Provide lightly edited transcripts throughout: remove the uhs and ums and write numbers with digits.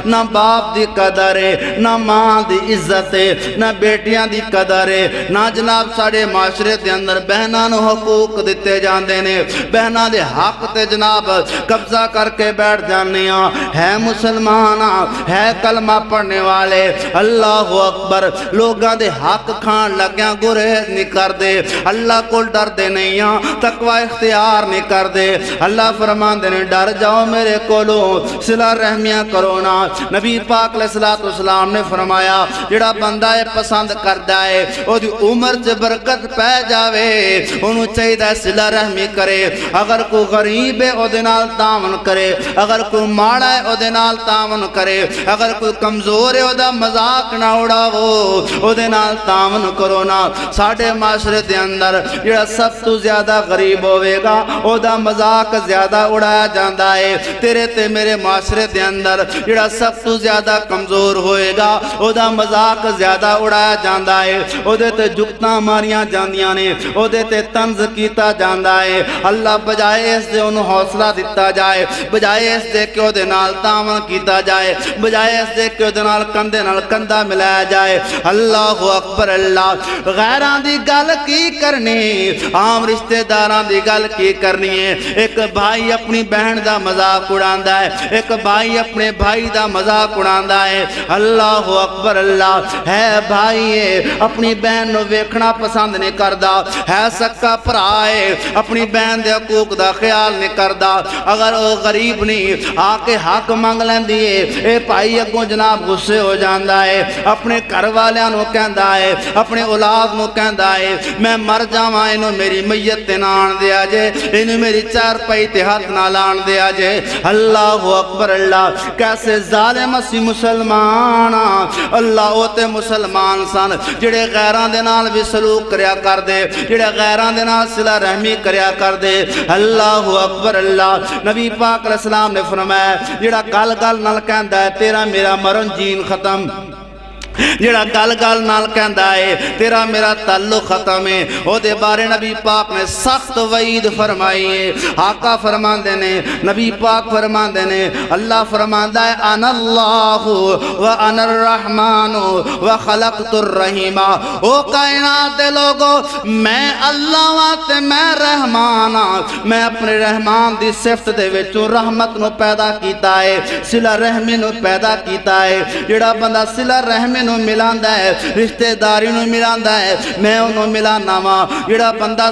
نہ باپ دی قدر ہے، نہ ماں دی عزت ہے، نہ بیٹیاں دی قدر ہے، نہ جناب ساڑے معاشرے دے اندر بہناں نو حقوق دیتے جاندے نے، بہناں دے حق تے جناب قبضہ کر کے بیٹھ جانیاں، ہے مسلمان ہے کلمہ پڑھنے والے، اللہ اکبر، لوگاں دے حق کھان لگیاں گریز نہیں کر دے، اللہ کو ڈر دے نہیں تقوی اختیار نہیں کر دے، اللہ فرمان دے نے ڈر جاؤ میرے کولوں، صلہ رحمیاں کرو نا۔ نبی پاک علیہ السلام نے فرمایا جڑا بندہ پسند کردا ہے او دی عمر چ برکت پہ جاوے، انہوں چاہیے صلہ رحمی کرے، اگر کوئی غریب ہے او دے نال تعاون کرے، اگر کوئی ماڑا ہے او دے نال تعاون کرے، اگر کوئی کمزور ہے او دا مذاق نہ اڑاوو، او دے نال تعاون کرو نا۔ ساڑھے معاشرے دے اندر جڑا سب تو زیادہ غریب ہوئے گا او دا مذاق زیادہ اڑایا جاندہ ہے، تیرے تے میرے معاشرے دے اندر جڑا سب تو زیادہ کمزور ہوئے گا او دا مذاق زیادہ اڑایا جاندہ ہے، او دے تے جکتاں ماریاں جاندیاں نے، او دے تے طنز کیتا جاندہ ہے۔ اللہ بجائے اس دے انہوں حوصلہ دیتا جائے، بجائے اس دے کہ او دے نال تعاون کیتا جائے، بجائے اس دے کہ او دے نال کندے نال کندہ ملایا جائے۔ اللہ اکبر، اللہ غیران دی گل کی کرنی، عام رشتہ داران دی گل کی کرنی ہے۔ ایک بھائی اپنی بہن دا مذاق اڑاندہ ہے، ایک بھائی اپنے بھائی دا مذاق اڑاندہ ہے۔ اللہ اکبر، اللہ ہے بھائی ہے اپنی بہن نو ویکھنا پسند نہیں کردہ، ہے سکا پرائے اپنی بہن دے حقوق دا خیال نہیں کردہ، اگر وہ غریب نہیں آکے حق مانگ لیندی ہے، اے بھائی اگوں جناب غصے ہو جاندہ ہے، اپنے گھر والیاں نو کہندہ ہے، اپنے اولاد نو کہندہ ہے میں مر جاواں انہوں میری میت تے نہ آن دیا جے، انہوں میری چار پائی تے ہاتھ نہ لان دیا جے۔ اللہ اکبر، اللہ کیسے ظالم اسی مسلمان، اللہ ہوتے مسلمان سن جڑے غیران دے نال بھی سلوک کریا کر دے، جڑے غیران دے نال صلہ رحمی کریا کر دے۔ اللہ اکبر، اللہ نبی پاک علیہ السلام نے فرمایا جڑا گل گل نال کہندہ ہے تیرا میرا مرن جین ختم، جڑا گل گل نال کہندہ ہے تیرا میرا تعلق ختم ہے، او دے بارے نبی پاک نے سخت وعید فرمائی ہے۔ آقا فرماندے نے، نبی پاک فرماندے نے، اللہ فرماندہ ہے انا اللہ و انا الرحمن و خلقت الرحیم، او کائنات دے لوگو میں اللہ واسطے میں رحمان، میں اپنے رحمان دی صفت دے وچوں رحمت نو پیدا کیتا ہے، صلہ رحمی نو پیدا کیتا ہے۔ جڑا بندہ صلہ رحمی نو ملاندہ ہے، رشتہ داری نو ملاندہ ہے، میں انہوں ملانا ماں۔ جڑا بندہ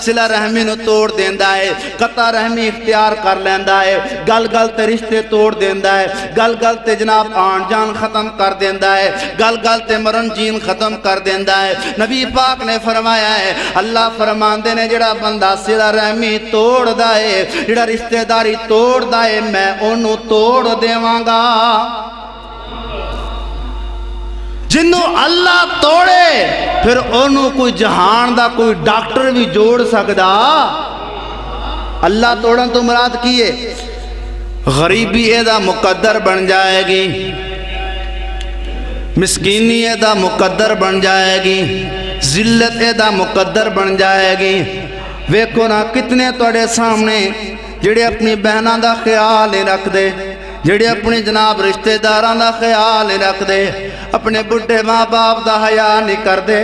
صلہ رحمی نو توڑ دیندہ ہے، قطع رحمی اختیار کر لیندہ ہے، گل گل تے رشتے توڑ دیندہ ہے، گل گل تے جناب آن جان ختم کر دیندہ ہے، گل گل تے مرن جین ختم کر دیندہ ہے۔ نبی پاک نے فرمایا ہے، اللہ فرماندے نے جڑا بندہ صلہ رحمی توڑ دائے، جڑا رشتہ داری توڑ دائے، میں انہوں توڑ دیواں گا۔ جنہوں اللہ توڑے پھر انہوں کوئی جہان دا کوئی ڈاکٹر بھی جوڑ سکدا۔ اللہ توڑن تو مراد کیے غریبی ایدہ مقدر بن جائے گی، مسکینی ایدہ مقدر بن جائے گی، ذلت ایدہ مقدر بن جائے گی۔ ویکھو نا کتنے توڑے سامنے جڑے اپنی بہناں دا خیال نہیں رکھ دے، جڑے اپنی جناب رشتہ داران دا خیال نہیں رکھ دے، اپنے بڑھے ماں باپ دا حیا نہیں کر دے۔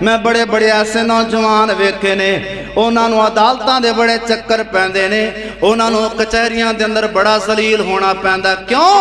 میں بڑے بڑے ایسے نوجوان ویکھے نے، انہاں نو عدالتاں دے بڑے چکر پیندے نے، انہاں نو کچہریاں دے اندر بڑا ذلیل ہونا پیندا۔ کیوں؟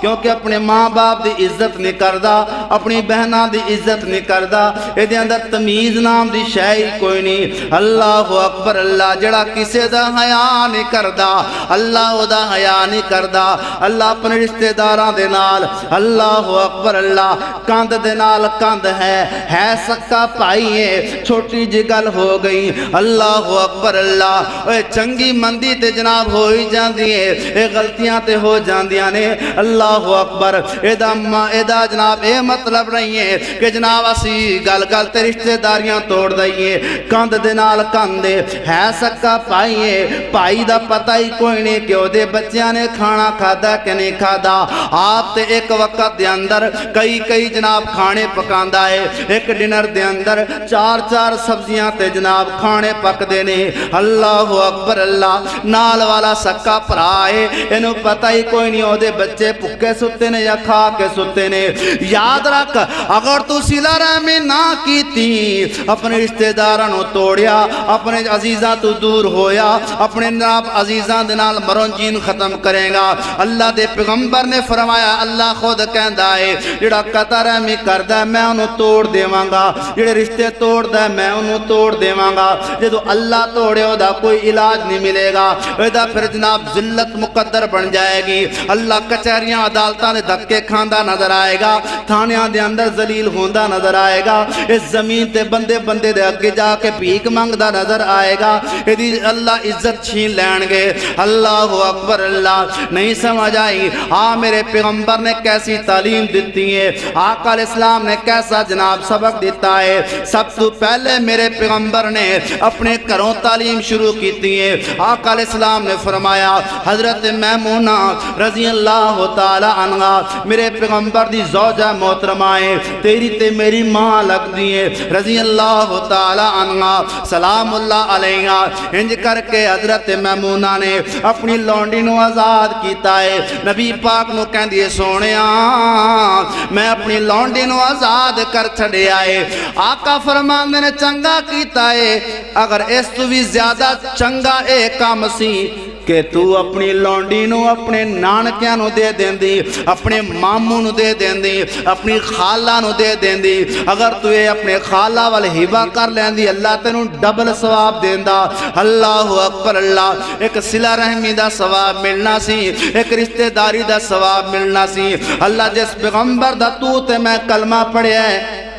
کیونکہ اپنے ماں باپ دی عزت نہیں کردا، اپنی بہناں دی عزت نہیں کردا، اے دے اندر تمیز نام دی شے کوئی نہیں۔ اللہ اکبر، اللہ جڑا کسے دا حیا نہیں کردا، اللہ او دا حیا نہیں کردا، اللہ اپنے رشتہ داراں دے نال، اللہ اکبر، اللہ کاند دے نال کاند ہے سکا پائی ہے، چھوٹی جی گل ہو گئی۔ اللہ اکبر، اللہ اے چنگی مندی تے جناب ہو ہی جاندی ہے، اے غلطیاں تے ہو جاندیاں نے۔ اللہ اکبر، ایدہ جناب اے مطلب نہیں ہے کہ جناب اسی گل گل تے رشتہ داریاں توڑ دائیے، کاند دے نال کاندے ہے سکا پائی ہے، پائی دا پتہ ہی کوئی نہیں کہ او دے بچیاں نے کھانا کھادا کہ نہیں کھادا۔ آپ تے ایک وقت دے اندر کئی جناب کھانے پکاندہ ہے، ایک ڈنر دے اندر چار سبزیاں تے جناب کھانے پک دینے۔ اللہ اکبر، اللہ نال والا سکا پرائے انہوں پتہ ہی کوئی نہیں او دے بچے بھکے ستے نے یا کھا کے ستے نے. یاد رکھ اگر تو صلہ رحمی نہ کیتی اپنے رشتہ داراں توڑیا اپنے عزیزاں تو دور ہویا اپنے جناب عزیزاں دے نال مرن جین ختم کرے گا. اللہ دے پیغمبر نے فرمایا اللہ خود کہندا ہے جڑا قطع رحمی کردا ہے میں انہوں توڑ دیواں گا جڑے رشتے توڑدا ہے میں انہوں توڑ دیواں گا. جدو اللہ توڑے ہو دا کوئی علاج نہیں ملے گا ویدہ پھر جناب ذلت مقدر بن جائے گی. اللہ کچہریاں عدالتاں دے دھکے کھاندا نظر آئے گا تھانیاں دے اندر ذلیل ہوندا نظر آئے گا اس زمین تے بندے بندے دے اگے جا کے بھیک منگدا نظر آئے گا. ایدی اللہ عزت چھین لین گے. اللہ اکبر. اللہ نہیں سمجھ آئی میرے پیغمبر نے کیسی تعلیم دیتی ہے آقا علیہ السلام نے کیسا جناب سبق دیتا ہے. سب تو پہلے میرے پیغمبر نے اپنے گھروں تعلیم شروع کیتی ہے. آقا علیہ السلام نے فرمایا حضرت میمونہ رضی اللہ تعالی عنہ میرے پیغمبر دی زوجہ محترمہ ہے تیری تے میری ماں لگ دیئے رضی اللہ تعالی عنہ سلام اللہ علیہ. انج کر کے حضرت میمونہ نے اپنی لونڈی نو آزاد کیتا ہے. نبی پاک نو کہن دیئے سونیا میں اپنی لونڈی نو آزاد کر چھڑے آئے. آقا فرماندے نے چنگا کیتا ہے اگر اس تو بھی زیادہ چنگا کام سی کہ تو اپنی لونڈی نو اپنے نانکیاں نو دے دیں دی اپنے ماموں نو دے دیں دی اپنی خالہ نو دے دیں دی. اگر تو یہ اپنے خالہ والے ہبہ کر لیں دی اللہ تینو ڈبل ثواب دیں دا. اللہ اکبر. اللہ ایک صلہ رحمی دا ثواب ملنا سی ایک رشتہ داری دا ثواب ملنا سی. اللہ جس پیغمبر دا تو تے میں کلمہ پڑھے ہے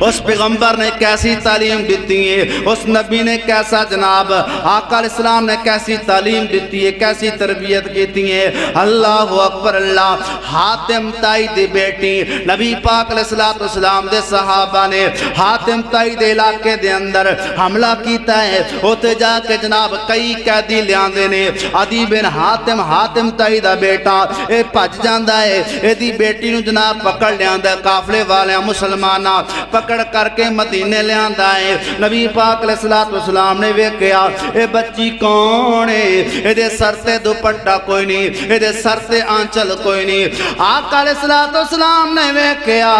اس پیغمبر نے کیسی تعلیم دیتی ہے اس نبی نے کیسا جناب آقا علیہ السلام نے کیسی تعلیم دیتی ہے کیسی تربیت کیتی ہے. اللہ اکبر. اللہ حاتم تائی دی بیٹی نبی پاک علیہ السلام دے صحابہ نے حاتم تائی دے علاقے دے اندر حملہ کیتا ہے ہوتے جا کے جناب کئی قیدی لیاندے نے. عدی بن حاتم تائی دا بیٹا اے پج جاندہ ہے اے دی بیٹی نو جناب پکڑ لیاندہ ہے قافلے والے مسلمانہ پکڑ کر کے مدینے لے آندہ ہے. نبی پاک علیہ السلام نے ویکھیا اے بچی کون ہے اے دے سر تے دوپٹہ کوئی نہیں اے دے سر تے آنچل کوئی نہیں. آقا علیہ السلام نے ویکھیا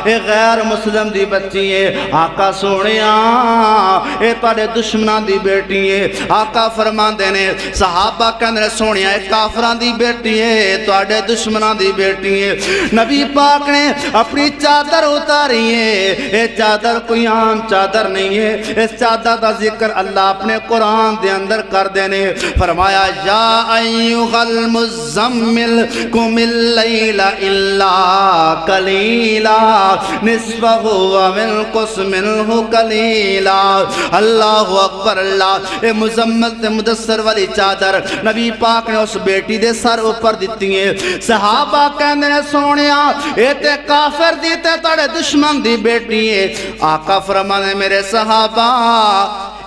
اے غیر مسلم دی بچی ہے. آقا سونیا اے تواڈے دشمناں دی بیٹی ہے. آقا فرماندے نے صحابہ کہندے سونیا اے کافراں دی بیٹی ہے تواڈے دشمناں دی بیٹی ہے. نبی پاک نے اپنی چادر اتاری ہے اے چادر کوئی عام چادر نہیں ہے اس چادر دا ذکر اللہ اپنے قرآن دے اندر کر دینے. فرمایا یا ایوہ المزمل قم اللیل الا قلیلا نصفہ وانقص منہ قلیلا. اللہ اکبر. اللہ اے مزمل تے مدثر والی چادر نبی پاک نے اس بیٹی دے سر اوپر دیتی ہے. صحابہ کہنے سونیا اے تے کافر دی تے تڑے دشمن دی بیٹی ہے. آقا فرمانے میرے صحابہ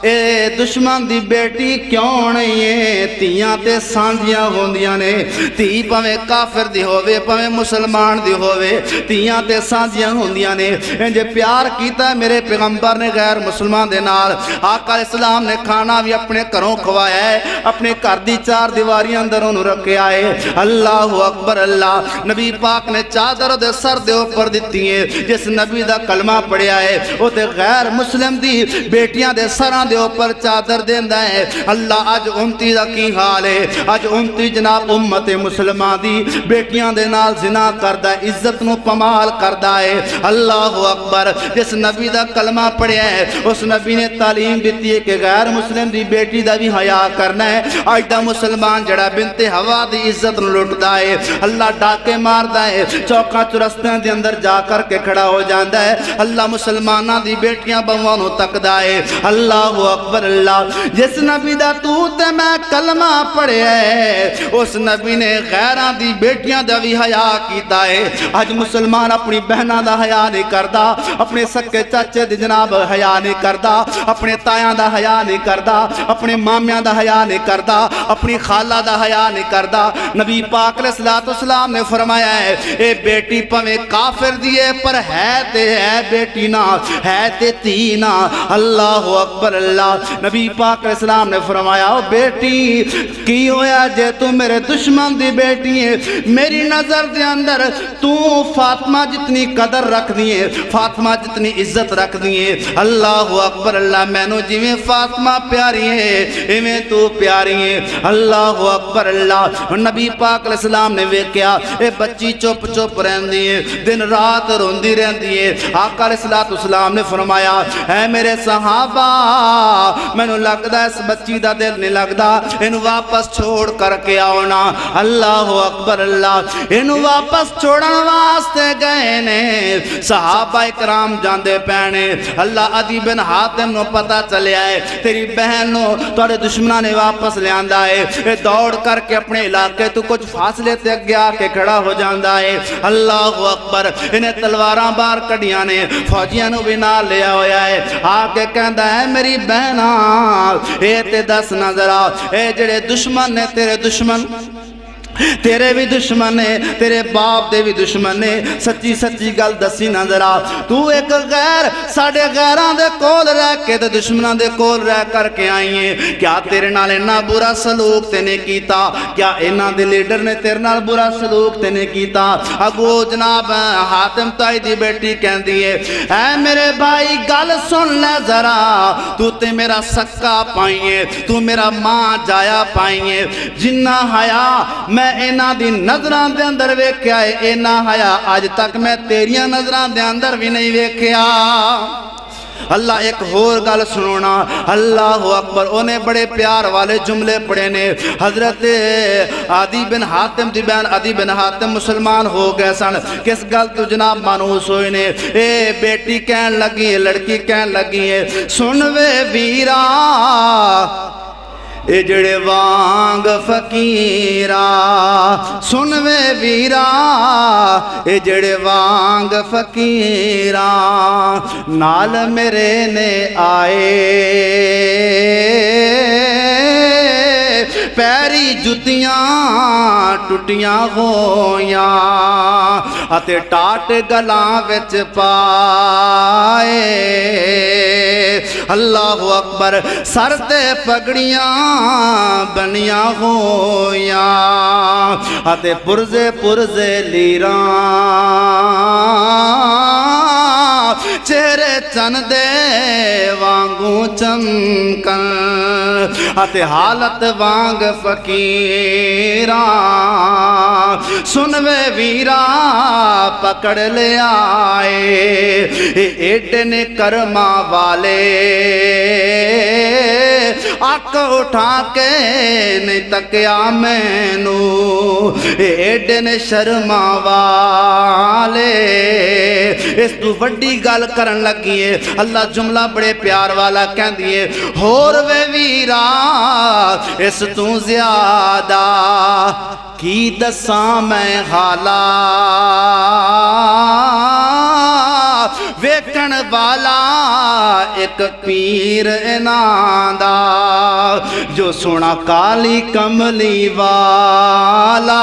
اے دشمن دی بیٹی کیوں نہیں ہے تیاں تے سانجیاں ہوندیاں نے تی پویں کافر دی ہووے پویں مسلمان دی ہووے تیاں تے سانجیاں ہوندیاں نے. انجے پیار کیتا ہے میرے پیغمبر نے غیر مسلمان دے نال. آقا علیہ السلام نے کھانا بھی اپنے گھروں کھوایا ہے اپنے گھر دی چار دیواریاں اندر انہوں رکھیا ہے. اللہ اکبر. اللہ نبی پاک نے چادر دے سر دے اوپر دیتی ہے. جس نبی دا کلمہ پڑھیا ہے وہ تے غیر مسلم دی بیٹیاں دے سران دے اوپر چادر دیندہ ہے. اللہ آج امتی دا کی حال ہے آج امتی جناب امت مسلمان دی بیٹیاں دے نال زنا کردہ عزت نو پمال کردہ ہے. اللہ اکبر. جس نبی دا کلمہ پڑھیا ہے اس نبی نے تعلیم دیتی ہے کہ غیر مسلم دی بیٹی دا بھی حیا کرنا ہے. آج دا مسلمان جڑا بنت ہوا دی عزت نو لٹدا ہے اللہ ڈاکے ماردا ہے چوکاں چرستیاں دے اندر جا کر کے کھڑا ہو جاندا ہے. اللہ مسلماناں دی بیٹیاں بہواں نو تکدا ہے. اللہ اکبر. اللہ جس نبی دا تو تے میں کلمہ پڑھیا ہے اس نبی نے غیراں دی بیٹیاں دا بھی حیا کیتا ہے. آج مسلمان اپنی بہناں دا حیا نہیں کردا اپنے سکے چاچے دی جناب حیا نہیں کردا اپنے تایاں دا حیا نہیں کردا اپنے مامیاں دا حیا نہیں کردا اپنی خالہ دا حیا نہیں کردا. نبی پاک علیہ السلام نے فرمایا ہے اے بیٹی پویں کافر دیئے پر ہے تے ہے بیٹی نا ہے تے تی نا. اللہ اکبر. اللہ نبی پاک علیہ السلام نے فرمایا او بیٹی کی ہویا جے تو میرے دشمن دی بیٹی ہے میری نظر دے اندر تو فاطمہ جتنی قدر رکھ دیئے فاطمہ جتنی عزت رکھ دیئے اللہ اکبر اللہ میں نو جویں فاطمہ پیاری ہے ایویں تو پیاری ہے اللہ اکبر اللہ نبی پاک علیہ السلام نے ویکھیا اے بچی چپ چپ رہندی ہے دن رات روندی رہندی ہے آقا علیہ السلام نے فرمایا اے میرے صحابہ میں نو لگدا اس بچی دا دل نہیں لگدا انو واپس چھوڑ کر کے آؤ نا اللہ اکبر اللہ انو واپس چھوڑن واسطے گئے نے صحابہ اکرام جاندے پینے اللہ عدی بن حاتم نو پتہ چلے آئے تیری بہن نو توڑے دشمنہ نے واپس لے آندہ ہے دوڑ کر کے اپنے علاقے تو کچھ فاصلے تے گیا کے کھڑا ہو جاندہ ہے اللہ اکبر انہیں تلواراں بار کڑیاں نے فوجیاں نو بھی نہ لیا ہویا ہے آکے کہندہ ہے میری بہنہ اے تے دس نظر آ اے جڑے دشمن نے تیرے دشمن تیرے بھی دشمن ہے تیرے باپ دے بھی دشمن ہے سچی سچی گل دسی نظر آ تو ایک غیر ساڑھے غیران دے کول رہ کے دے دشمنان دے کول رہ کر کے آئیے کیا تیرے نال انہا برا سلوک تینے کیتا کیا انہا دے لیڈر نے تیرے نال برا سلوک تینے کیتا اگو جناب حاتم تائی دی بیٹی کہن دیئے اے میرے بھائی گل سن لے ذرا تو تے میرا سکا پائیے تو میرا ماں جایا پائیے جنہ حیا میں اینا دی نظران دے اندر ویکھیا ہے اینا حیا آج تک میں تیریاں نظران دے اندر بھی نہیں ویکھیا اللہ ایک ہور گل سنونا اللہ اکبر انہیں بڑے پیار والے جملے پڑھے نے حضرت عدی بن حاتم دی بہن عدی بن حاتم مسلمان ہو گئے سن کس گل تو جناب مانوس ہوئے نے اے بیٹی کہن لگی ہے لڑکی کہن لگی ہے سنوے ویرا اے جڑے وانگ فقیرہ سنوے ویرا اے جڑے وانگ فقیرہ نال میرے نے آئے پیری جتیاں ٹوٹیاں ہویاں اتے ٹاٹ گلاں وچ پائے اللہ اکبر سر تے پگڑیاں بنیاں ہویاں اتے پرزے پرزے لیراں چہرے چن دے وانگوں چمکن اتے حالت وانگ فقیراں سنوے ویرا پکڑ لے آئے ایڈے نے کرما والے آنکھ اٹھا کے نہیں تکیا میں نو ایڈے نے شرما والے اس تو وڈی گل کرن لگیے اللہ جملہ بڑے پیار والا کہن دیئے ہور وے ویرا اس تو زیادہ کی دساں میں حالا ویکن والا ایک پیر اناندا جو سونا کالی کملی والا